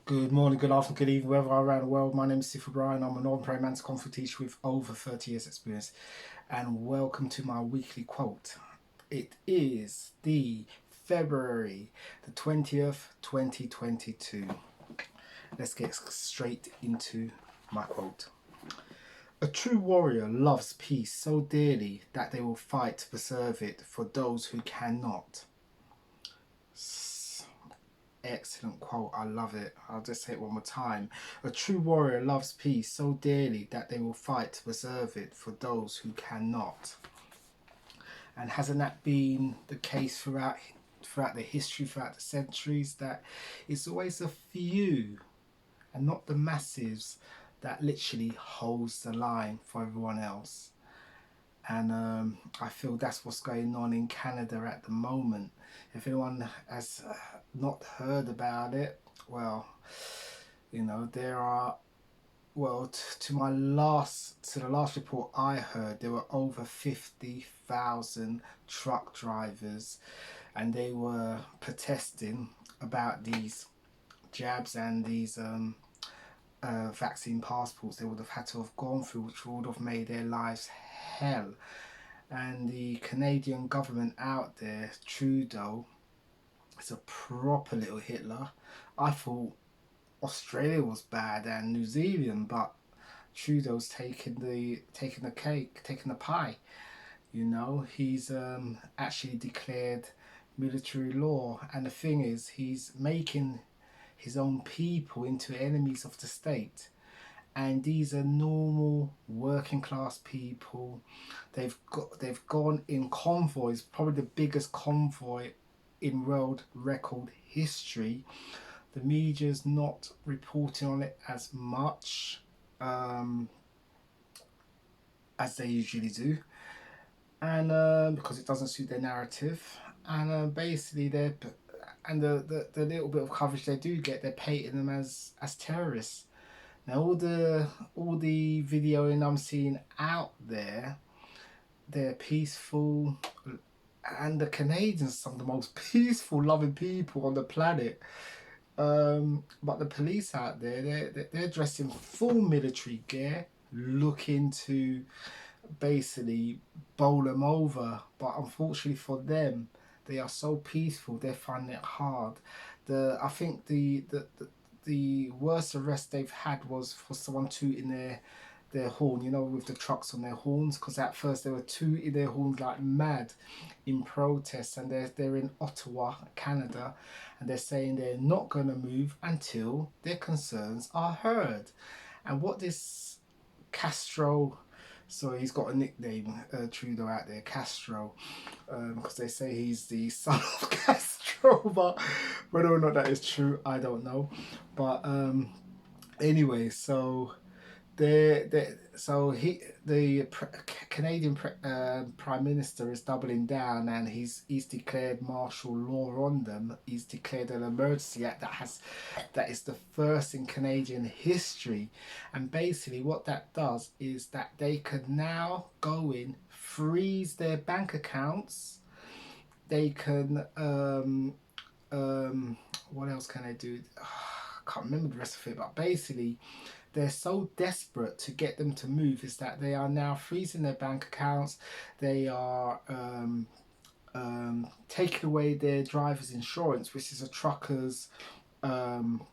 Good morning, good afternoon, good evening, wherever you are around the world. My name is Sifu Bryan. I'm a Northern Prairie Mantis Kung Fu teacher with over 30 years experience. And welcome to my weekly quote. It is the February the 20th, 2022. Let's get straight into my quote. A true warrior loves peace so dearly that they will fight to preserve it for those who cannot. Excellent quote. I love it. I'll just say it one more time. A true warrior loves peace so dearly that they will fight to preserve it for those who cannot. And hasn't that been the case throughout the history, throughout the centuries, that it's always a few and not the masses that literally holds the line for everyone else? And I feel that's what's going on in Canada at the moment. If anyone has not heard about it, well, there are, well, to the last report I heard, there were over 50,000 truck drivers, and they were protesting about these jabs and these vaccine passports they would have had to have gone through, which would have made their lives hell. And the Canadian government out there, Trudeau, is a proper little Hitler. I thought Australia was bad and New Zealand, but Trudeau's taking the cake, taking the pie. He's actually declared military law, and the thing is, he's making his own people into enemies of the state. And these are normal working class people. They've gone in convoys, probably the biggest convoy in world record history. The media's not reporting on it as much as they usually do, and because it doesn't suit their narrative. And basically, the little bit of coverage they do get, they're painting them as terrorists. Now all the videoing I'm seeing out there, they're peaceful, and the Canadians are some of the most peaceful, loving people on the planet. But the police out there, they're dressed in full military gear, looking to basically bowl them over. But unfortunately for them, they are so peaceful, they're finding it hard. I think the worst arrest they've had was for someone tooting their horn, with the trucks on their horns, because at first they were tooting their horns like mad in protest, and they're in Ottawa, Canada, and they're saying they're not going to move until their concerns are heard. And what this Castro, so he's got a nickname, Trudeau out there, Castro, because they say he's the son of Castro, but whether or not that is true, I don't know. But anyway, so the Canadian Prime Minister is doubling down, and he's declared martial law on them. He's declared an emergency act that is the first in Canadian history. And basically what that does is that they can now go in, freeze their bank accounts. They can what else can they do? I can't remember the rest of it, but basically they're so desperate to get them to move is that they are now freezing their bank accounts. They are taking away their driver's insurance, which is a trucker's meal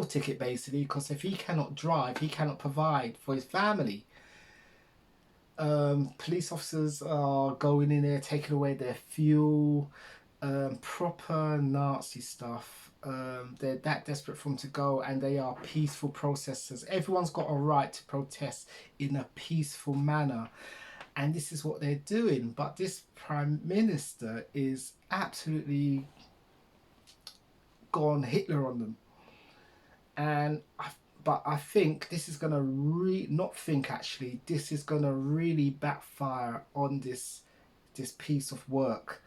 ticket, basically, because if he cannot drive, he cannot provide for his family. Police officers are going in there, taking away their fuel, proper Nazi stuff. They're that desperate for them to go, and they are peaceful protesters. Everyone's got a right to protest in a peaceful manner, and this is what they're doing. But this Prime Minister is absolutely gone Hitler on them. And but I think this is going to not think actually, this is going to really backfire on this piece of work.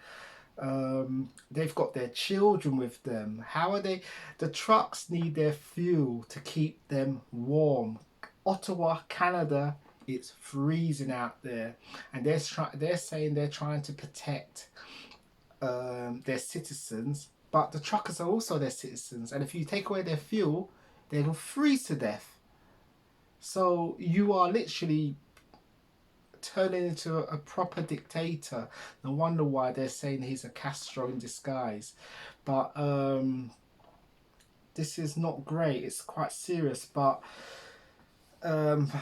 They've got their children with them. How are they? The trucks need their fuel to keep them warm. Ottawa, Canada, it's freezing out there, and they're saying they're trying to protect their citizens But the truckers are also their citizens, and if you take away their fuel, they'll freeze to death. So you are literally turning into a proper dictator. No wonder why they're saying he's a Castro in disguise. But this is not great. It's quite serious. But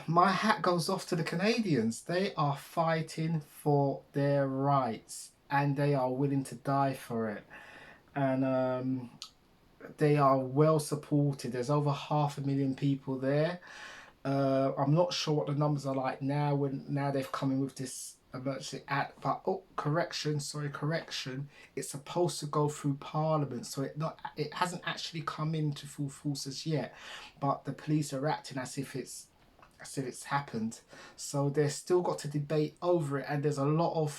my hat goes off to the Canadians. They are fighting for their rights, and they are willing to die for it. And they are well supported. There's over 500,000 people there. I'm not sure what the numbers are like now. Now they've come in with this emergency act, but correction. It's supposed to go through Parliament, so it hasn't actually come into full force as yet. But the police are acting as if it's happened. So they've still got to debate over it, and there's a lot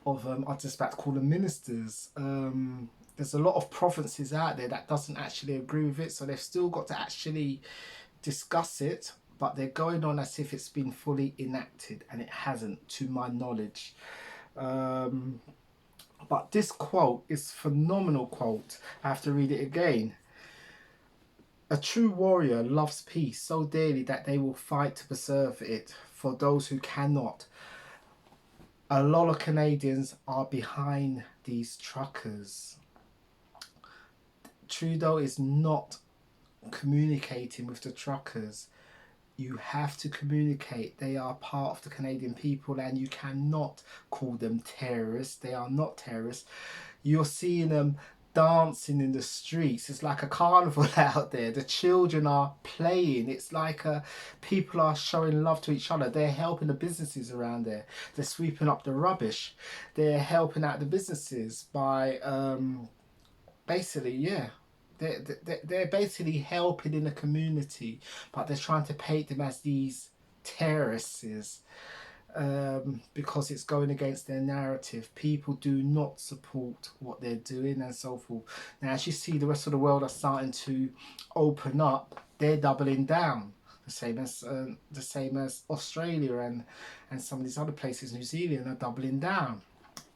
I just about to call them ministers. There's a lot of provinces out there that doesn't actually agree with it, so they've still got to actually discuss it, but they're going on as if it's been fully enacted, and it hasn't, to my knowledge. But this quote is a phenomenal quote. I have to read it again. A true warrior loves peace so dearly that they will fight to preserve it for those who cannot. A lot of Canadians are behind these truckers. Trudeau is not communicating with the truckers. You have to communicate. They are part of the Canadian people, and you cannot call them terrorists. They are not terrorists. You're seeing them dancing in the streets. It's like a carnival out there. The children are playing. It's like people are showing love to each other. They're helping the businesses around there. They're sweeping up the rubbish. They're helping out the businesses by basically, yeah. They're basically helping in the community, but they're trying to paint them as these terrorists because it's going against their narrative. People do not support what they're doing and so forth. Now, as you see, the rest of the world are starting to open up. They're doubling down, the same as Australia and some of these other places. New Zealand are doubling down,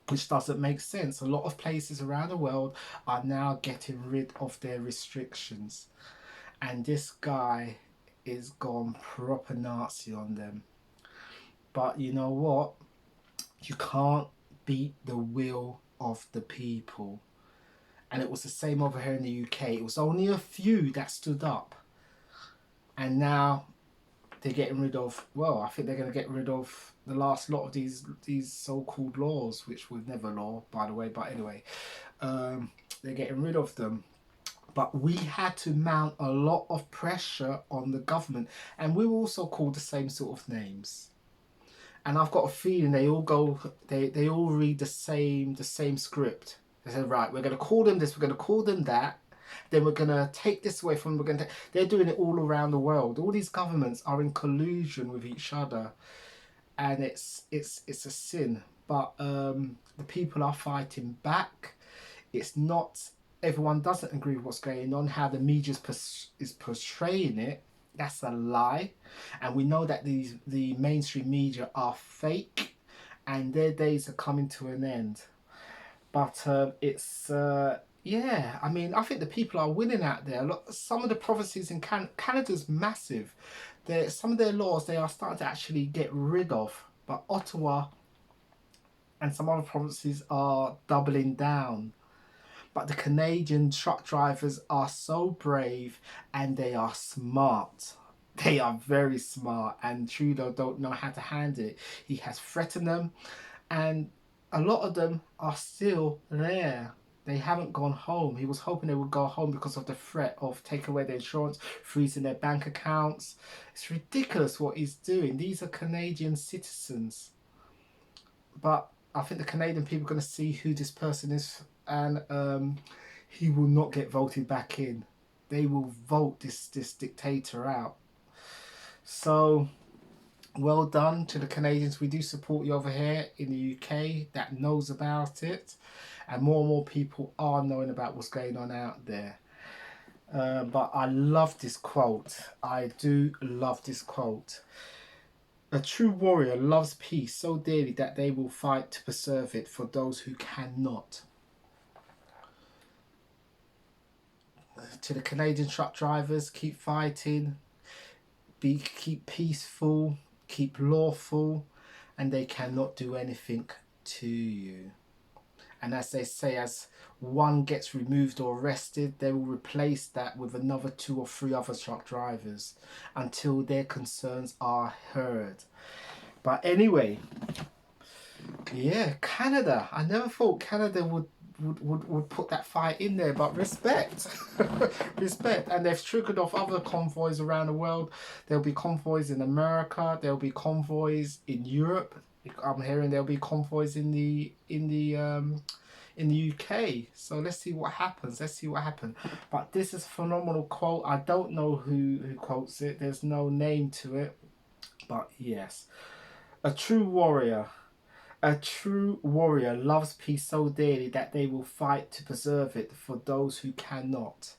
which doesn't make sense. A lot of places around the world are now getting rid of their restrictions, and this guy is gone proper Nazi on them. But you know what? You can't beat the will of the people. And it was the same over here in the UK. It was only a few that stood up, and now they're getting rid of, well, I think they're going to get rid of the last lot of these so-called laws, which were never law, by the way. But anyway, they're getting rid of them. But we had to mount a lot of pressure on the government, and we were also called the same sort of names. And I've got a feeling they all read the same script. They said, right, we're going to call them this, we're going to call them that. Then we're going to take this away from them. They're doing it all around the world. All these governments are in collusion with each other, and it's a sin. But the people are fighting back. It's not, everyone doesn't agree with what's going on. How the media is portraying it, that's a lie, and we know that the mainstream media are fake, and their days are coming to an end. But it's yeah, I mean, I think the people are winning out there. Look, some of the provinces in Canada's massive. Some of their laws they are starting to actually get rid of, but Ottawa and some other provinces are doubling down. But the Canadian truck drivers are so brave, and they are smart. They are very smart, and Trudeau don't know how to handle it. He has threatened them, and a lot of them are still there. They haven't gone home. He was hoping they would go home because of the threat of taking away their insurance, freezing their bank accounts. It's ridiculous what he's doing. These are Canadian citizens. But I think the Canadian people are going to see who this person is, and he will not get voted back in. They will vote this dictator out. So, well done to the Canadians. We do support you over here in the UK that knows about it, and more people are knowing about what's going on out there. But I love this quote. I do love this quote. A true warrior loves peace so dearly that they will fight to preserve it for those who cannot. To the Canadian truck drivers, keep fighting, keep peaceful, keep lawful, and they cannot do anything to you. And as they say, as one gets removed or arrested, they will replace that with another 2 or 3 other truck drivers until their concerns are heard. But anyway, yeah, Canada. I never thought Canada would put that fight in there, but respect. Respect. And they've triggered off other convoys around the world. There'll be convoys in America, there'll be convoys in Europe. I'm hearing there'll be convoys in the UK. So let's see what happens. Let's see what happens. But this is a phenomenal quote. I don't know who quotes it. There's no name to it. But yes. A true warrior. A true warrior loves peace so dearly that they will fight to preserve it for those who cannot.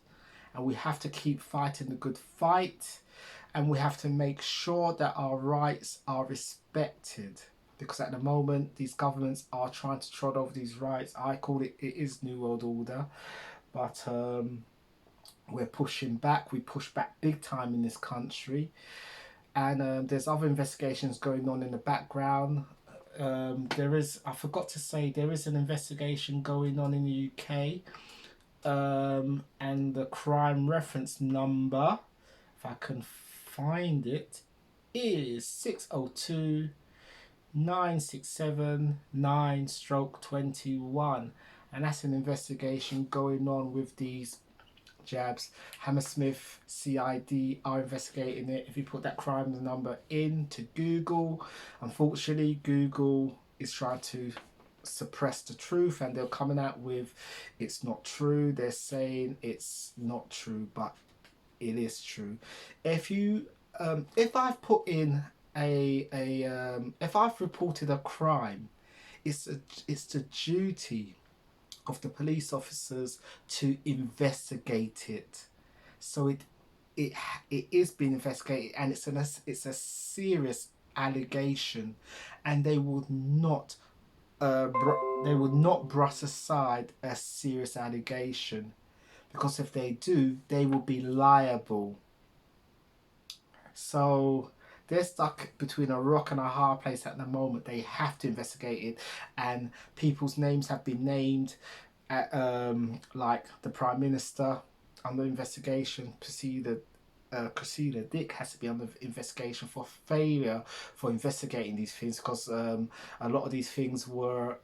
And we have to keep fighting the good fight, and we have to make sure that our rights are respected. Because at the moment, these governments are trying to trot over these rights. I call it is New World Order. But we're pushing back. We push back big time in this country. And there's other investigations going on in the background. There is, I forgot to say, there is an investigation going on in the UK, and the crime reference number, if I can find it, is 602 967 9/21, and that's an investigation going on with these jabs. Hammersmith CID are investigating it. If you put that crime number into Google, unfortunately Google is trying to suppress the truth, and they're coming out with it's not true. They're saying it's not true, but it is true. If you if I've put in if I've reported a crime, it's the duty of the police officers to investigate it. So it is being investigated, and it's a serious allegation, and they would not brush aside a serious allegation, because if they do, they will be liable. So they're stuck between a rock and a hard place at the moment. They have to investigate it, and people's names have been named, like the Prime Minister under investigation. Cressida Dick has to be under investigation for failure for investigating these things, because a lot of these things were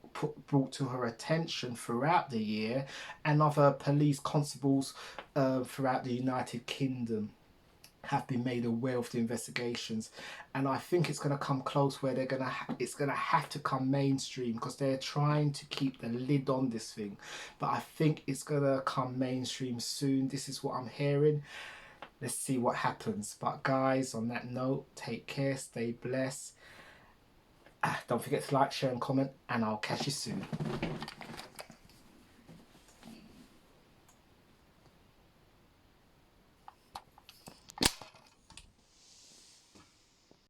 brought to her attention throughout the year, and other police constables throughout the United Kingdom have been made aware of the investigations. And I think it's going to come close where it's going to have to come mainstream, because they're trying to keep the lid on this thing. But I think it's going to come mainstream soon. This is what I'm hearing. Let's see what happens. But guys, on that note, take care, stay blessed. Don't forget to like, share and comment, and I'll catch you soon.